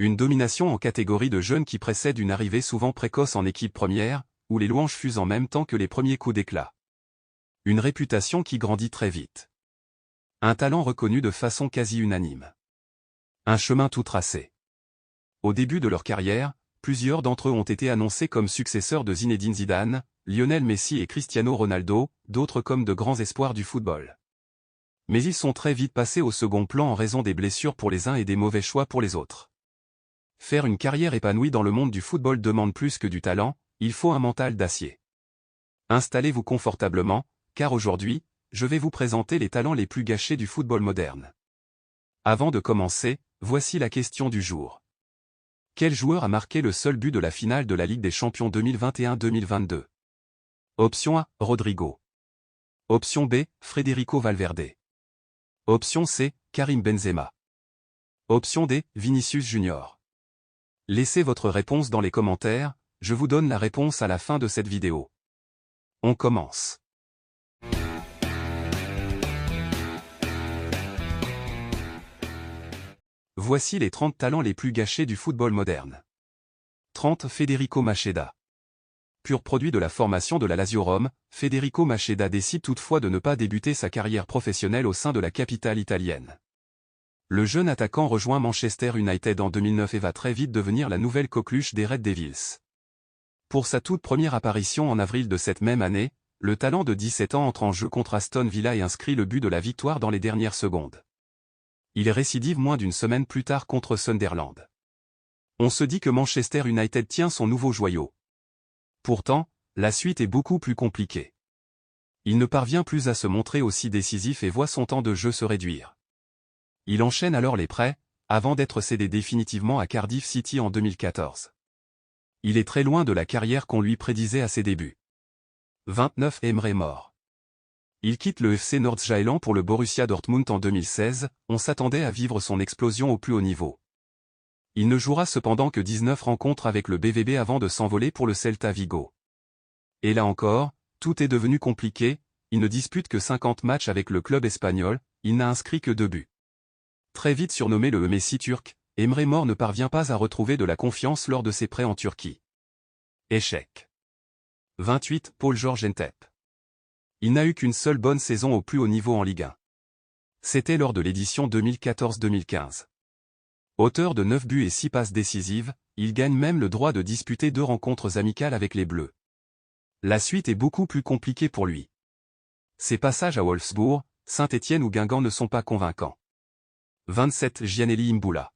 Une domination en catégorie de jeunes qui précède une arrivée souvent précoce en équipe première, où les louanges fusent en même temps que les premiers coups d'éclat. Une réputation qui grandit très vite. Un talent reconnu de façon quasi unanime. Un chemin tout tracé. Au début de leur carrière, plusieurs d'entre eux ont été annoncés comme successeurs de Zinedine Zidane, Lionel Messi et Cristiano Ronaldo, d'autres comme de grands espoirs du football. Mais ils sont très vite passés au second plan en raison des blessures pour les uns et des mauvais choix pour les autres. Faire une carrière épanouie dans le monde du football demande plus que du talent, il faut un mental d'acier. Installez-vous confortablement, car aujourd'hui, je vais vous présenter les talents les plus gâchés du football moderne. Avant de commencer, voici la question du jour. Quel joueur a marqué le seul but de la finale de la Ligue des Champions 2021-2022? Option A, Rodrigo. Option B, Federico Valverde. Option C, Karim Benzema. Option D, Vinicius Junior. Laissez votre réponse dans les commentaires, je vous donne la réponse à la fin de cette vidéo. On commence. Voici les 30 talents les plus gâchés du football moderne. 30. Federico Macheda. Pur produit de la formation de la Lazio Rome, Federico Macheda décide toutefois de ne pas débuter sa carrière professionnelle au sein de la capitale italienne. Le jeune attaquant rejoint Manchester United en 2009 et va très vite devenir la nouvelle coqueluche des Red Devils. Pour sa toute première apparition en avril de cette même année, le talent de 17 ans entre en jeu contre Aston Villa et inscrit le but de la victoire dans les dernières secondes. Il récidive moins d'une semaine plus tard contre Sunderland. On se dit que Manchester United tient son nouveau joyau. Pourtant, la suite est beaucoup plus compliquée. Il ne parvient plus à se montrer aussi décisif et voit son temps de jeu se réduire. Il enchaîne alors les prêts, avant d'être cédé définitivement à Cardiff City en 2014. Il est très loin de la carrière qu'on lui prédisait à ses débuts. 29. Emre Mor. Il quitte le FC Nordjylland pour le Borussia Dortmund en 2016, on s'attendait à vivre son explosion au plus haut niveau. Il ne jouera cependant que 19 rencontres avec le BVB avant de s'envoler pour le Celta Vigo. Et là encore, tout est devenu compliqué, il ne dispute que 50 matchs avec le club espagnol, il n'a inscrit que 2 buts. Très vite surnommé le Messi turc, Emre Mor ne parvient pas à retrouver de la confiance lors de ses prêts en Turquie. Échec. 28. Paul-Georges Ntep. Il n'a eu qu'une seule bonne saison au plus haut niveau en Ligue 1. C'était lors de l'édition 2014-2015. Auteur de 9 buts et 6 passes décisives, il gagne même le droit de disputer 2 rencontres amicales avec les Bleus. La suite est beaucoup plus compliquée pour lui. Ses passages à Wolfsburg, Saint-Étienne ou Guingamp ne sont pas convaincants. 27. Gianelli Imbula.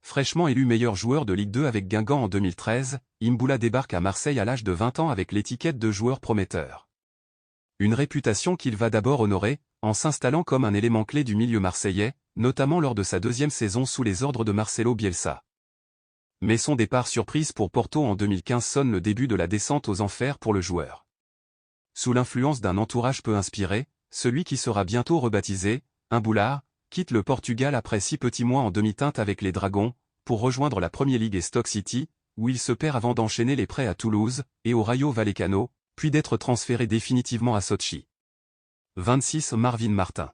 Fraîchement élu meilleur joueur de Ligue 2 avec Guingamp en 2013, Imbula débarque à Marseille à l'âge de 20 ans avec l'étiquette de joueur prometteur. Une réputation qu'il va d'abord honorer, en s'installant comme un élément clé du milieu marseillais, notamment lors de sa deuxième saison sous les ordres de Marcelo Bielsa. Mais son départ surprise pour Porto en 2015 sonne le début de la descente aux enfers pour le joueur. Sous l'influence d'un entourage peu inspiré, celui qui sera bientôt rebaptisé, Imbula, quitte le Portugal après 6 petits mois en demi-teinte avec les Dragons, pour rejoindre la Premier League et Stoke City, où il se perd avant d'enchaîner les prêts à Toulouse, et au Rayo Vallecano, puis d'être transféré définitivement à Sochi. 26. Marvin Martin.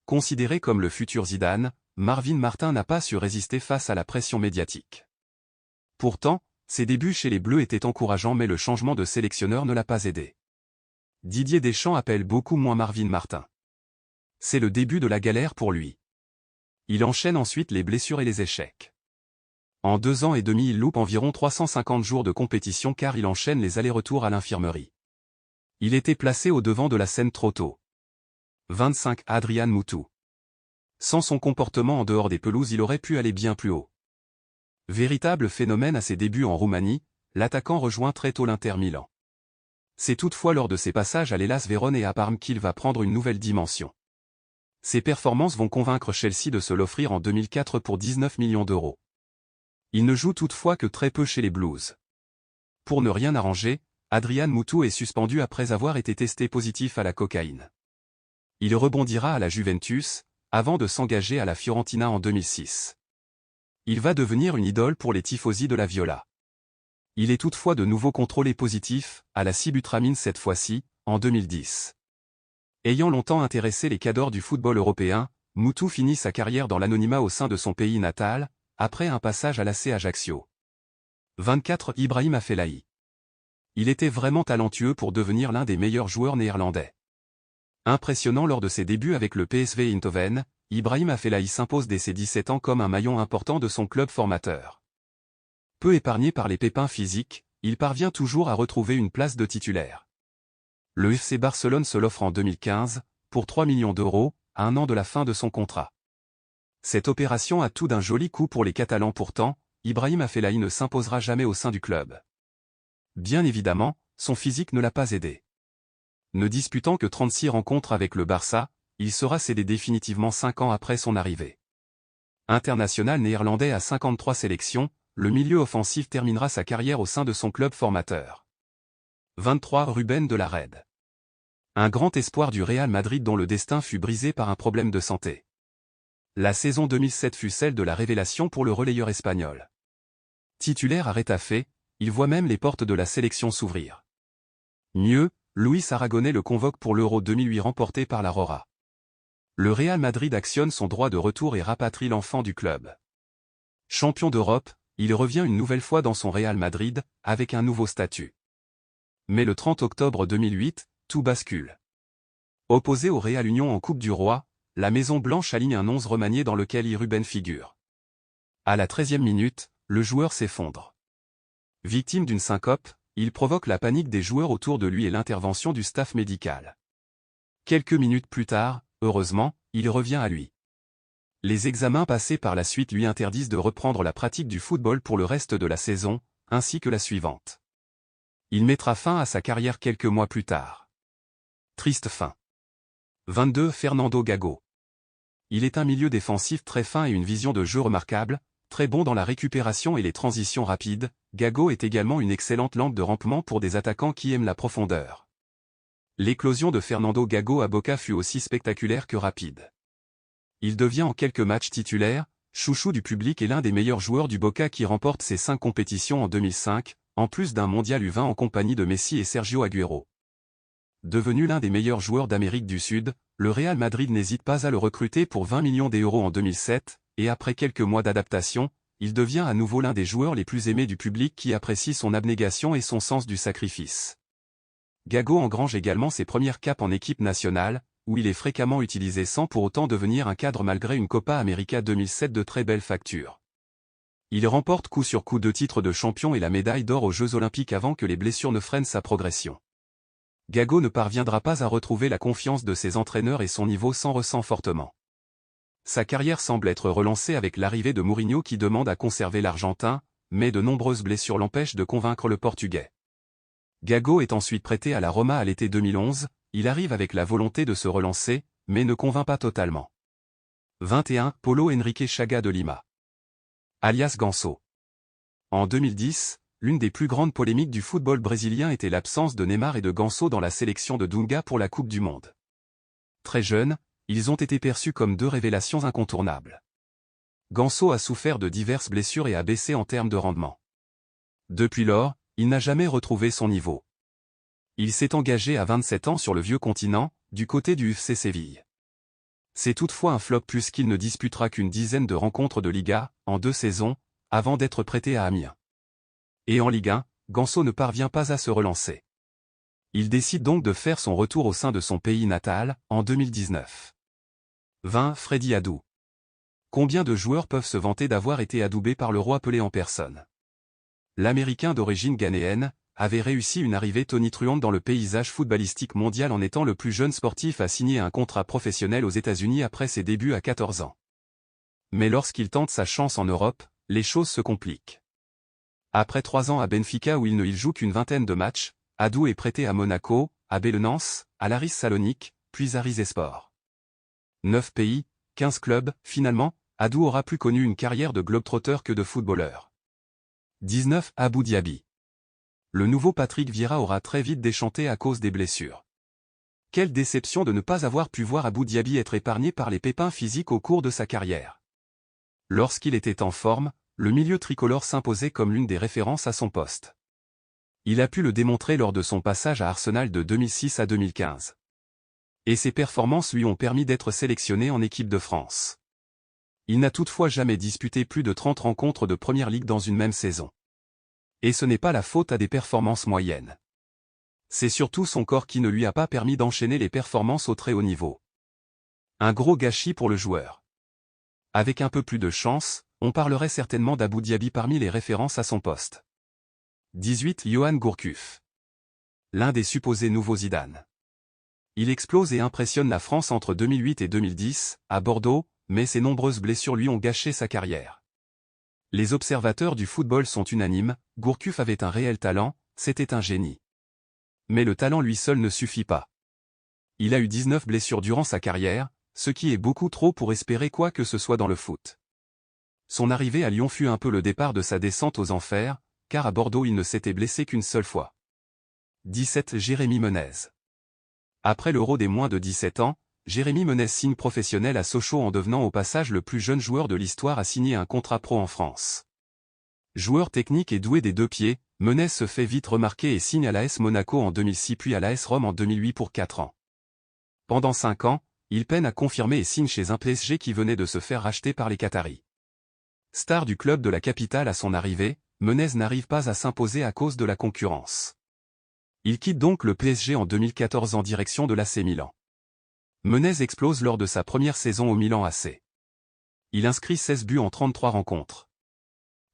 Considéré comme le futur Zidane, Marvin Martin n'a pas su résister face à la pression médiatique. Pourtant, ses débuts chez les Bleus étaient encourageants mais le changement de sélectionneur ne l'a pas aidé. Didier Deschamps appelle beaucoup moins Marvin Martin. C'est le début de la galère pour lui. Il enchaîne ensuite les blessures et les échecs. En 2 ans et demi il loupe environ 350 jours de compétition car il enchaîne les allers-retours à l'infirmerie. Il était placé au devant de la scène trop tôt. 25. Adrian Mutu. Sans son comportement en dehors des pelouses il aurait pu aller bien plus haut. Véritable phénomène à ses débuts en Roumanie, l'attaquant rejoint très tôt l'Inter Milan. C'est toutefois lors de ses passages à l'Hellas Vérone et à Parme qu'il va prendre une nouvelle dimension. Ses performances vont convaincre Chelsea de se l'offrir en 2004 pour 19 millions d'euros. Il ne joue toutefois que très peu chez les Blues. Pour ne rien arranger, Adrian Mutu est suspendu après avoir été testé positif à la cocaïne. Il rebondira à la Juventus, avant de s'engager à la Fiorentina en 2006. Il va devenir une idole pour les tifosi de la Viola. Il est toutefois de nouveau contrôlé positif, à la sibutramine cette fois-ci, en 2010. Ayant longtemps intéressé les cadors du football européen, Mutu finit sa carrière dans l'anonymat au sein de son pays natal, après un passage à l'AC Ajaccio. 24 Ibrahima Fellaini. Il était vraiment talentueux pour devenir l'un des meilleurs joueurs néerlandais. Impressionnant lors de ses débuts avec le PSV Eindhoven, Ibrahima Fellaini s'impose dès ses 17 ans comme un maillon important de son club formateur. Peu épargné par les pépins physiques, il parvient toujours à retrouver une place de titulaire. Le FC Barcelone se l'offre en 2015, pour 3 millions d'euros, à 1 an de la fin de son contrat. Cette opération a tout d'un joli coup pour les Catalans pourtant, Ibrahima Fellaini ne s'imposera jamais au sein du club. Bien évidemment, son physique ne l'a pas aidé. Ne disputant que 36 rencontres avec le Barça, il sera cédé définitivement 5 ans après son arrivée. International néerlandais à 53 sélections, le milieu offensif terminera sa carrière au sein de son club formateur. 23 Ruben de la Red. Un grand espoir du Real Madrid dont le destin fut brisé par un problème de santé. La saison 2007 fut celle de la révélation pour le relayeur espagnol. Titulaire à Retafe, il voit même les portes de la sélection s'ouvrir. Mieux, Luis Aragonés le convoque pour l'Euro 2008 remporté par la Rora. Le Real Madrid actionne son droit de retour et rapatrie l'enfant du club. Champion d'Europe, il revient une nouvelle fois dans son Real Madrid, avec un nouveau statut. Mais le 30 octobre 2008, tout bascule. Opposé au Real Union en Coupe du Roi, la Maison Blanche aligne un 11 remanié dans lequel Ruben figure. À la 13e minute, le joueur s'effondre. Victime d'une syncope, il provoque la panique des joueurs autour de lui et l'intervention du staff médical. Quelques minutes plus tard, heureusement, il revient à lui. Les examens passés par la suite lui interdisent de reprendre la pratique du football pour le reste de la saison, ainsi que la suivante. Il mettra fin à sa carrière quelques mois plus tard. Triste fin. 22 Fernando Gago. Il est un milieu défensif très fin et une vision de jeu remarquable, très bon dans la récupération et les transitions rapides. Gago est également une excellente lampe de rampement pour des attaquants qui aiment la profondeur. L'éclosion de Fernando Gago à Boca fut aussi spectaculaire que rapide. Il devient en quelques matchs titulaire, chouchou du public et l'un des meilleurs joueurs du Boca qui remporte ses 5 compétitions en 2005, en plus d'un mondial U20 en compagnie de Messi et Sergio Agüero. Devenu l'un des meilleurs joueurs d'Amérique du Sud, le Real Madrid n'hésite pas à le recruter pour 20 millions d'euros en 2007, et après quelques mois d'adaptation, il devient à nouveau l'un des joueurs les plus aimés du public qui apprécie son abnégation et son sens du sacrifice. Gago engrange également ses premières capes en équipe nationale, où il est fréquemment utilisé sans pour autant devenir un cadre malgré une Copa América 2007 de très belle facture. Il remporte coup sur coup 2 titres de champion et la médaille d'or aux Jeux Olympiques avant que les blessures ne freinent sa progression. Gago ne parviendra pas à retrouver la confiance de ses entraîneurs et son niveau s'en ressent fortement. Sa carrière semble être relancée avec l'arrivée de Mourinho qui demande à conserver l'Argentin, mais de nombreuses blessures l'empêchent de convaincre le Portugais. Gago est ensuite prêté à la Roma à l'été 2011, il arrive avec la volonté de se relancer, mais ne convainc pas totalement. 21 Paulo Henrique Chaga de Lima. Alias Ganso. En 2010, l'une des plus grandes polémiques du football brésilien était l'absence de Neymar et de Ganso dans la sélection de Dunga pour la Coupe du Monde. Très jeunes, ils ont été perçus comme 2 révélations incontournables. Ganso a souffert de diverses blessures et a baissé en termes de rendement. Depuis lors, il n'a jamais retrouvé son niveau. Il s'est engagé à 27 ans sur le vieux continent, du côté du FC Séville. C'est toutefois un flop puisqu'il ne disputera qu'une dizaine de rencontres de Liga, en 2 saisons, avant d'être prêté à Amiens. Et en Ligue 1, Ganso ne parvient pas à se relancer. Il décide donc de faire son retour au sein de son pays natal, en 2019. 20 Freddy Adu. Combien de joueurs peuvent se vanter d'avoir été adoubés par le roi Pelé en personne? L'Américain d'origine ghanéenne avait réussi une arrivée tonitruante dans le paysage footballistique mondial en étant le plus jeune sportif à signer un contrat professionnel aux États-Unis après ses débuts à 14 ans. Mais lorsqu'il tente sa chance en Europe, les choses se compliquent. Après 3 ans à Benfica où il ne joue qu'une vingtaine de matchs, Adu est prêté à Monaco, à Belenenses, à l'Aris Salonique, puis à Rizespor. 9 pays, 15 clubs, finalement, Adu aura plus connu une carrière de globetrotter que de footballeur. 19 Abu Dhabi. Le nouveau Patrick Vieira aura très vite déchanté à cause des blessures. Quelle déception de ne pas avoir pu voir Abu Dhabi être épargné par les pépins physiques au cours de sa carrière. Lorsqu'il était en forme, le milieu tricolore s'imposait comme l'une des références à son poste. Il a pu le démontrer lors de son passage à Arsenal de 2006 à 2015. Et ses performances lui ont permis d'être sélectionné en équipe de France. Il n'a toutefois jamais disputé plus de 30 rencontres de Première Ligue dans une même saison. Et ce n'est pas la faute à des performances moyennes. C'est surtout son corps qui ne lui a pas permis d'enchaîner les performances au très haut niveau. Un gros gâchis pour le joueur. Avec un peu plus de chance, on parlerait certainement d'Abou Diaby parmi les références à son poste. 18. Yohan Gourcuff. L'un des supposés nouveaux Zidane. Il explose et impressionne la France entre 2008 et 2010, à Bordeaux, mais ses nombreuses blessures lui ont gâché sa carrière. Les observateurs du football sont unanimes, Gourcuff avait un réel talent, c'était un génie. Mais le talent lui seul ne suffit pas. Il a eu 19 blessures durant sa carrière, ce qui est beaucoup trop pour espérer quoi que ce soit dans le foot. Son arrivée à Lyon fut un peu le départ de sa descente aux enfers, car à Bordeaux il ne s'était blessé qu'une seule fois. 17. Jérémy Menez. Après l'Euro des moins de 17 ans, Jérémy Menez signe professionnel à Sochaux en devenant au passage le plus jeune joueur de l'histoire à signer un contrat pro en France. Joueur technique et doué des deux pieds, Menez se fait vite remarquer et signe à l'AS Monaco en 2006 puis à l'AS Rome en 2008 pour 4 ans. Pendant 5 ans, il peine à confirmer et signe chez un PSG qui venait de se faire racheter par les Qataris. Star du club de la capitale à son arrivée, Menez n'arrive pas à s'imposer à cause de la concurrence. Il quitte donc le PSG en 2014 en direction de l'AC Milan. Menez explose lors de sa première saison au Milan AC. Il inscrit 16 buts en 33 rencontres.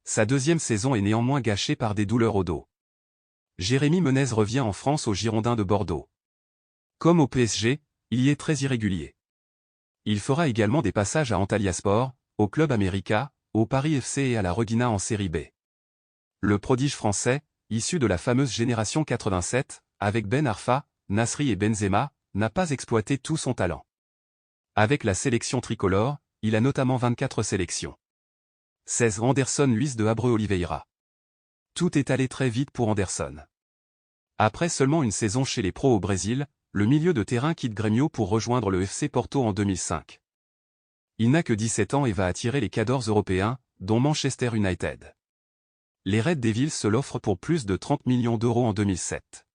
Sa deuxième saison est néanmoins gâchée par des douleurs au dos. Jérémy Menez revient en France aux Girondins de Bordeaux. Comme au PSG, il y est très irrégulier. Il fera également des passages à Antalyasport, au Club América, au Paris FC et à la Reguina en Série B. Le prodige français, issu de la fameuse génération 87, avec Ben Arfa, Nasri et Benzema, n'a pas exploité tout son talent. Avec la sélection tricolore, il a notamment 24 sélections. 16. Anderson Luiz de Abreu Oliveira. Tout est allé très vite pour Anderson. Après seulement une saison chez les pros au Brésil, le milieu de terrain quitte Grêmio pour rejoindre le FC Porto en 2005. Il n'a que 17 ans et va attirer les cadors européens, dont Manchester United. Les Red Devils se l'offrent pour plus de 30 millions d'euros en 2007.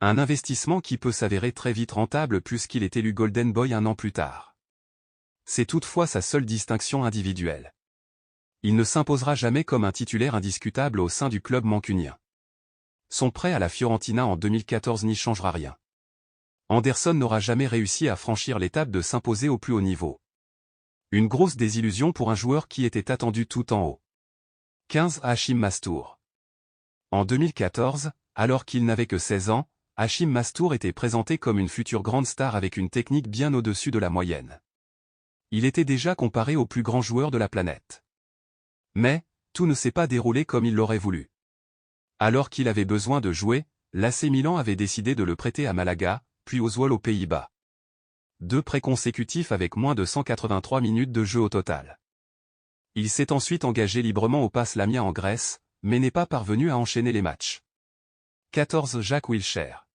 Un investissement qui peut s'avérer très vite rentable puisqu'il est élu Golden Boy un an plus tard. C'est toutefois sa seule distinction individuelle. Il ne s'imposera jamais comme un titulaire indiscutable au sein du club mancunien. Son prêt à la Fiorentina en 2014 n'y changera rien. Anderson n'aura jamais réussi à franchir l'étape de s'imposer au plus haut niveau. Une grosse désillusion pour un joueur qui était attendu tout en haut. 15. Hachim Mastour. En 2014, alors qu'il n'avait que 16 ans, Hachim Mastour était présenté comme une future grande star avec une technique bien au-dessus de la moyenne. Il était déjà comparé aux plus grands joueurs de la planète. Mais, tout ne s'est pas déroulé comme il l'aurait voulu. Alors qu'il avait besoin de jouer, l'AC Milan avait décidé de le prêter à Malaga, puis Oswald aux Pays-Bas. 2 prêts consécutifs avec moins de 183 minutes de jeu au total. Il s'est ensuite engagé librement au PAS Lamia en Grèce, mais n'est pas parvenu à enchaîner les matchs. 14. Jack Wilshere.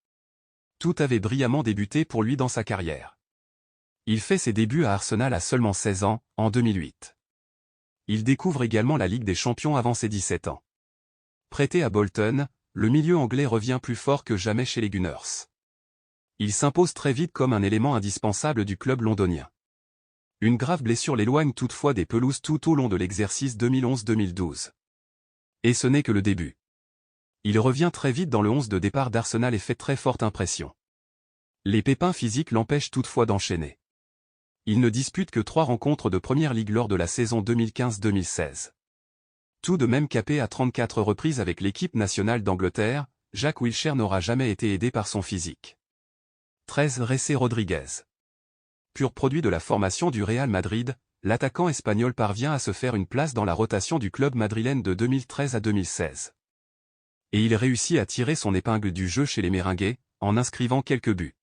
Tout avait brillamment débuté pour lui dans sa carrière. Il fait ses débuts à Arsenal à seulement 16 ans, en 2008. Il découvre également la Ligue des Champions avant ses 17 ans. Prêté à Bolton, le milieu anglais revient plus fort que jamais chez les Gunners. Il s'impose très vite comme un élément indispensable du club londonien. Une grave blessure l'éloigne toutefois des pelouses tout au long de l'exercice 2011-2012. Et ce n'est que le début. Il revient très vite dans le 11 de départ d'Arsenal et fait très forte impression. Les pépins physiques l'empêchent toutefois d'enchaîner. Il ne dispute que 3 rencontres de Première Ligue lors de la saison 2015-2016. Tout de même capé à 34 reprises avec l'équipe nationale d'Angleterre, Jack Wilshere n'aura jamais été aidé par son physique. 13. José Rodríguez. Pur produit de la formation du Real Madrid, l'attaquant espagnol parvient à se faire une place dans la rotation du club madrilène de 2013 à 2016. Et il réussit à tirer son épingle du jeu chez les Merengues, en inscrivant quelques buts.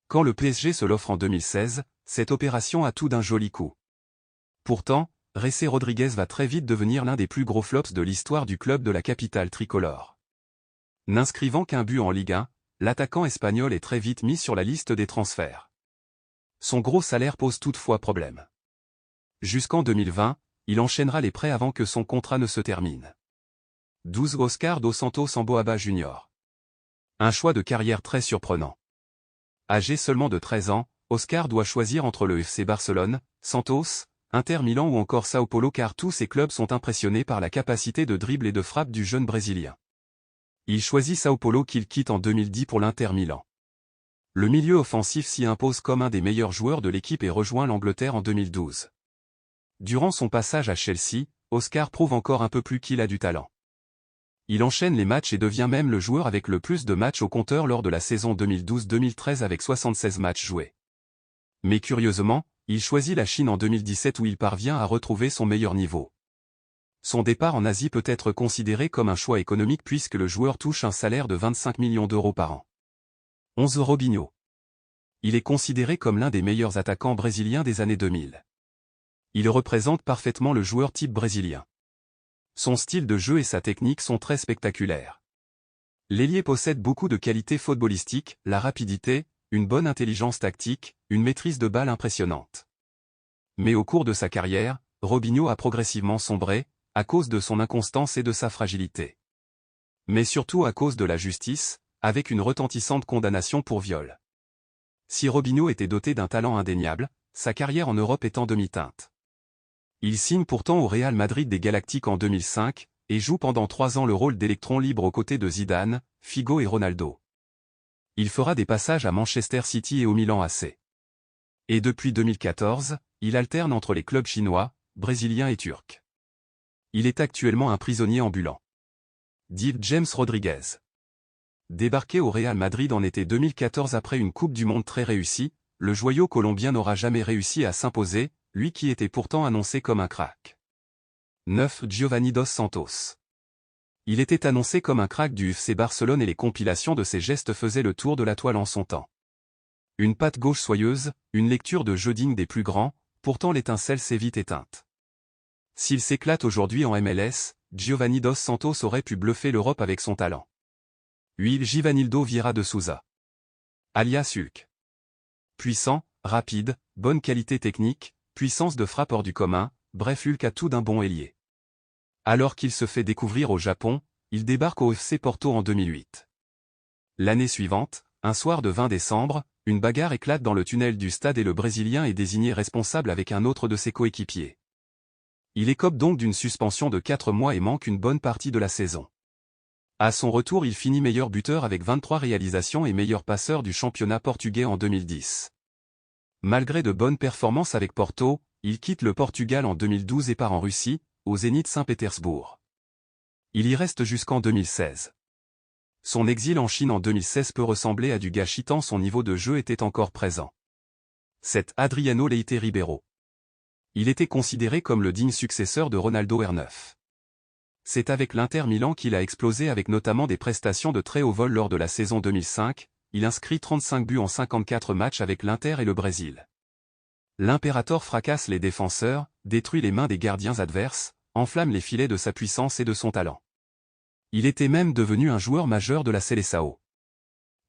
Quand le PSG se l'offre en 2016, cette opération a tout d'un joli coup. Pourtant, José Rodríguez va très vite devenir l'un des plus gros flops de l'histoire du club de la capitale tricolore. N'inscrivant qu'un but en Ligue 1, l'attaquant espagnol est très vite mis sur la liste des transferts. Son gros salaire pose toutefois problème. Jusqu'en 2020, il enchaînera les prêts avant que son contrat ne se termine. 12. Oscar dos Santos Amboaba Jr. Un choix de carrière très surprenant. Âgé seulement de 13 ans, Oscar doit choisir entre le FC Barcelone, Santos, Inter Milan ou encore Sao Paulo car tous ces clubs sont impressionnés par la capacité de dribble et de frappe du jeune Brésilien. Il choisit Sao Paulo qu'il quitte en 2010 pour l'Inter Milan. Le milieu offensif s'y impose comme un des meilleurs joueurs de l'équipe et rejoint l'Angleterre en 2012. Durant son passage à Chelsea, Oscar prouve encore un peu plus qu'il a du talent. Il enchaîne les matchs et devient même le joueur avec le plus de matchs au compteur lors de la saison 2012-2013 avec 76 matchs joués. Mais curieusement, il choisit la Chine en 2017 où il parvient à retrouver son meilleur niveau. Son départ en Asie peut être considéré comme un choix économique puisque le joueur touche un salaire de 25 millions d'euros par an. 11 Robinho. Il est considéré comme l'un des meilleurs attaquants brésiliens des années 2000. Il représente parfaitement le joueur type brésilien. Son style de jeu et sa technique sont très spectaculaires. L'ailier possède beaucoup de qualités footballistiques, la rapidité, une bonne intelligence tactique, une maîtrise de balle impressionnante. Mais au cours de sa carrière, Robinho a progressivement sombré, à cause de son inconstance et de sa fragilité. Mais surtout à cause de la justice, avec une retentissante condamnation pour viol. Si Robinho était doté d'un talent indéniable, sa carrière en Europe est en demi-teinte. Il signe pourtant au Real Madrid des Galactiques en 2005, et joue pendant 3 ans le rôle d'électron libre aux côtés de Zidane, Figo et Ronaldo. Il fera des passages à Manchester City et au Milan AC. Et depuis 2014, il alterne entre les clubs chinois, brésiliens et turcs. Il est actuellement un prisonnier ambulant. Dit James Rodriguez. Débarqué au Real Madrid en été 2014 après une Coupe du Monde très réussie, le joyau colombien n'aura jamais réussi à s'imposer, lui qui était pourtant annoncé comme un crack. 9 Giovanni dos Santos. Il était annoncé comme un crack du FC Barcelone et les compilations de ses gestes faisaient le tour de la toile en son temps. Une patte gauche soyeuse, une lecture de jeu digne des plus grands, pourtant l'étincelle s'est vite éteinte. S'il s'éclate aujourd'hui en MLS, Giovanni dos Santos aurait pu bluffer l'Europe avec son talent. 8 Givanildo Vieira de Souza. Alias Hulk. Puissant, rapide, bonne qualité technique, puissance de frappe hors du commun, bref Hulk a tout d'un bon ailier. Alors qu'il se fait découvrir au Japon, il débarque au FC Porto en 2008. L'année suivante, un soir de 20 décembre, une bagarre éclate dans le tunnel du stade et le Brésilien est désigné responsable avec un autre de ses coéquipiers. Il écope donc d'une suspension de 4 mois et manque une bonne partie de la saison. À son retour il finit meilleur buteur avec 23 réalisations et meilleur passeur du championnat portugais en 2010. Malgré de bonnes performances avec Porto, il quitte le Portugal en 2012 et part en Russie, au Zénith Saint-Pétersbourg. Il y reste jusqu'en 2016. Son exil en Chine en 2016 peut ressembler à du gâchis tant son niveau de jeu était encore présent. 7 Adriano Leite Ribeiro. Il était considéré comme le digne successeur de Ronaldo R9. C'est avec l'Inter Milan qu'il a explosé avec notamment des prestations de très haut vol lors de la saison 2005, il inscrit 35 buts en 54 matchs avec l'Inter et le Brésil. L'impérator fracasse les défenseurs, détruit les mains des gardiens adverses, enflamme les filets de sa puissance et de son talent. Il était même devenu un joueur majeur de la Seleção.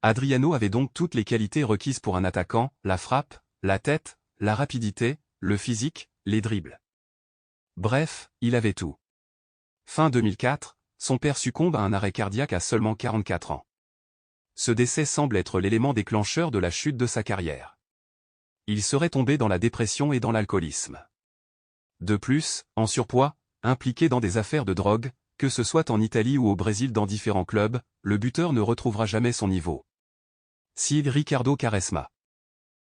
Adriano avait donc toutes les qualités requises pour un attaquant, la frappe, la tête, la rapidité, le physique, les dribbles. Bref, il avait tout. Fin 2004, son père succombe à un arrêt cardiaque à seulement 44 ans. Ce décès semble être l'élément déclencheur de la chute de sa carrière. Il serait tombé dans la dépression et dans l'alcoolisme. De plus, en surpoids, impliqué dans des affaires de drogue, que ce soit en Italie ou au Brésil dans différents clubs, le buteur ne retrouvera jamais son niveau. 6 Ricardo Quaresma.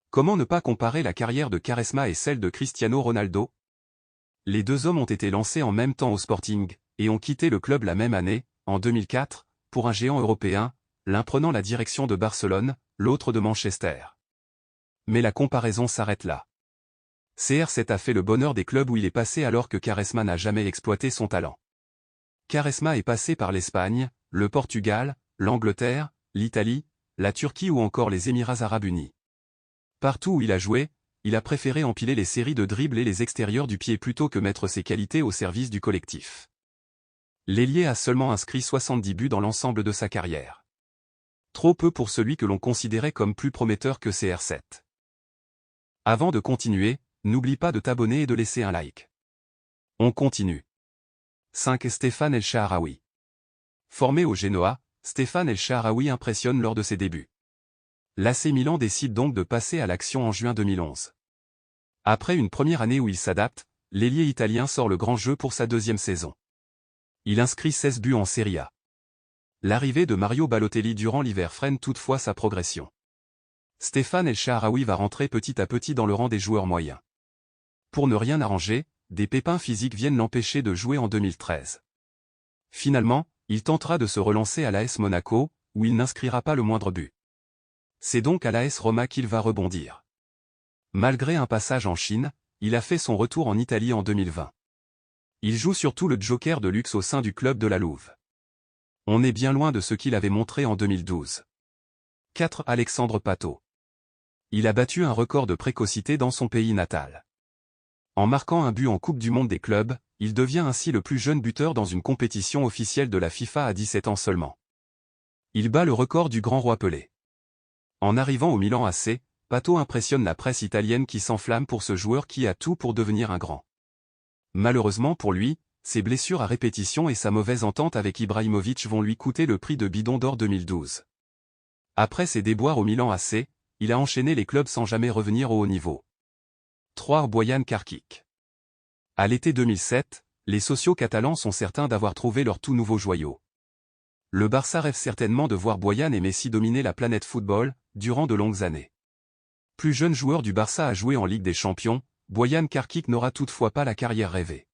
Comment ne pas comparer la carrière de Quaresma et celle de Cristiano Ronaldo? Les deux hommes ont été lancés en même temps au Sporting, et ont quitté le club la même année, en 2004, pour un géant européen, l'un prenant la direction de Barcelone, l'autre de Manchester. Mais la comparaison s'arrête là. CR7 a fait le bonheur des clubs où il est passé alors que Quaresma n'a jamais exploité son talent. Quaresma est passé par l'Espagne, le Portugal, l'Angleterre, l'Italie, la Turquie ou encore les Émirats arabes unis. Partout où il a joué, il a préféré empiler les séries de dribbles et les extérieurs du pied plutôt que mettre ses qualités au service du collectif. L'ailier a seulement inscrit 70 buts dans l'ensemble de sa carrière. Trop peu pour celui que l'on considérait comme plus prometteur que CR7. Avant de continuer, n'oublie pas de t'abonner et de laisser un like. On continue. 5 Stéphane El Shaarawy. Formé au Genoa, Stéphane El Shaarawy impressionne lors de ses débuts. L'AC Milan décide donc de passer à l'action en juin 2011. Après une première année où il s'adapte, l'ailier italien sort le grand jeu pour sa deuxième saison. Il inscrit 16 buts en Serie A. L'arrivée de Mario Balotelli durant l'hiver freine toutefois sa progression. Stéphane El Shaarawy va rentrer petit à petit dans le rang des joueurs moyens. Pour ne rien arranger, des pépins physiques viennent l'empêcher de jouer en 2013. Finalement, il tentera de se relancer à l'AS Monaco, où il n'inscrira pas le moindre but. C'est donc à l'AS Roma qu'il va rebondir. Malgré un passage en Chine, il a fait son retour en Italie en 2020. Il joue surtout le joker de luxe au sein du club de la Louve. On est bien loin de ce qu'il avait montré en 2012. 4. Alexandre Pato. Il a battu un record de précocité dans son pays natal. En marquant un but en Coupe du Monde des clubs, il devient ainsi le plus jeune buteur dans une compétition officielle de la FIFA à 17 ans seulement. Il bat le record du grand roi Pelé. En arrivant au Milan AC, Pato impressionne la presse italienne qui s'enflamme pour ce joueur qui a tout pour devenir un grand. Malheureusement pour lui, ses blessures à répétition et sa mauvaise entente avec Ibrahimovic vont lui coûter le prix de Bidon d'Or 2012. Après ses déboires au Milan AC, il a enchaîné les clubs sans jamais revenir au haut niveau. 3. Boyan Krkić. À l'été 2007, les sociaux catalans sont certains d'avoir trouvé leur tout nouveau joyau. Le Barça rêve certainement de voir Boyan et Messi dominer la planète football, durant de longues années. Plus jeune joueur du Barça à jouer en Ligue des Champions, Boyan Krkić n'aura toutefois pas la carrière rêvée.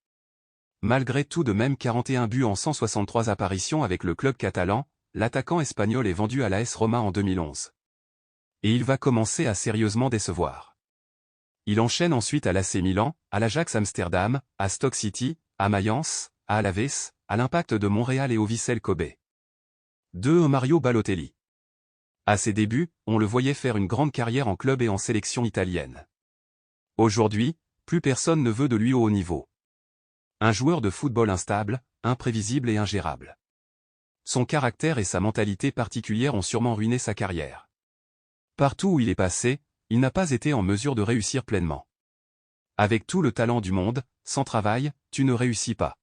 Malgré tout de même 41 buts en 163 apparitions avec le club catalan, l'attaquant espagnol est vendu à l'AS Roma en 2011. Et il va commencer à sérieusement décevoir. Il enchaîne ensuite à l'AC Milan, à l'Ajax Amsterdam, à Stoke City, à Mayence, à Alaves, à l'Impact de Montréal et au Vissel Kobe. 2. Mario Balotelli. À ses débuts, on le voyait faire une grande carrière en club et en sélection italienne. Aujourd'hui, plus personne ne veut de lui au haut niveau. Un joueur de football instable, imprévisible et ingérable. Son caractère et sa mentalité particulière ont sûrement ruiné sa carrière. Partout où il est passé, il n'a pas été en mesure de réussir pleinement. Avec tout le talent du monde, sans travail, tu ne réussis pas.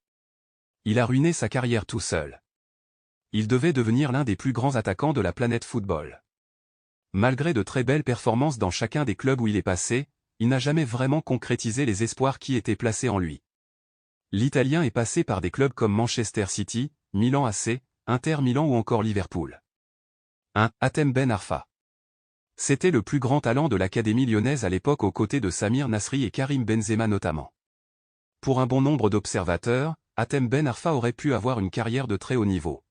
Il a ruiné sa carrière tout seul. Il devait devenir l'un des plus grands attaquants de la planète football. Malgré de très belles performances dans chacun des clubs où il est passé, il n'a jamais vraiment concrétisé les espoirs qui étaient placés en lui. L'Italien est passé par des clubs comme Manchester City, Milan AC, Inter Milan ou encore Liverpool. 1. Hatem Ben Arfa. C'était le plus grand talent de l'académie lyonnaise à l'époque aux côtés de Samir Nasri et Karim Benzema notamment. Pour un bon nombre d'observateurs, Hatem Ben Arfa aurait pu avoir une carrière de très haut niveau.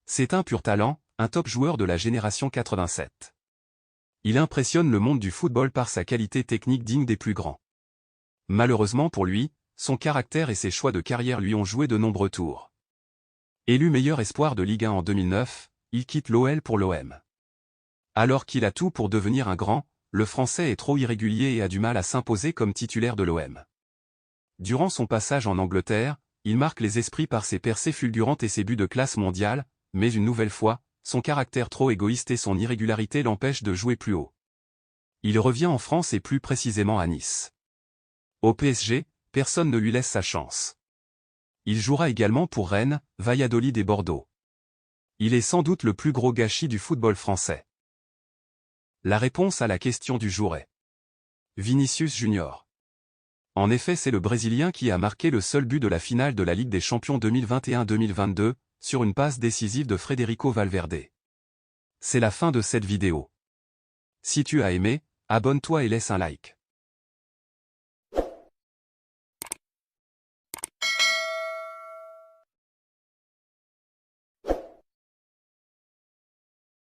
C'est un pur talent, un top joueur de la génération 87. Il impressionne le monde du football par sa qualité technique digne des plus grands. Malheureusement pour lui, son caractère et ses choix de carrière lui ont joué de nombreux tours. Élu meilleur espoir de Ligue 1 en 2009, il quitte l'OL pour l'OM. Alors qu'il a tout pour devenir un grand, le Français est trop irrégulier et a du mal à s'imposer comme titulaire de l'OM. Durant son passage en Angleterre, il marque les esprits par ses percées fulgurantes et ses buts de classe mondiale, mais une nouvelle fois, son caractère trop égoïste et son irrégularité l'empêchent de jouer plus haut. Il revient en France et plus précisément à Nice. Au PSG, personne ne lui laisse sa chance. Il jouera également pour Rennes, Valladolid et Bordeaux. Il est sans doute le plus gros gâchis du football français. La réponse à la question du jour est Vinicius Junior. En effet, c'est le Brésilien qui a marqué le seul but de la finale de la Ligue des Champions 2021-2022, sur une passe décisive de Federico Valverde. C'est la fin de cette vidéo. Si tu as aimé, abonne-toi et laisse un like.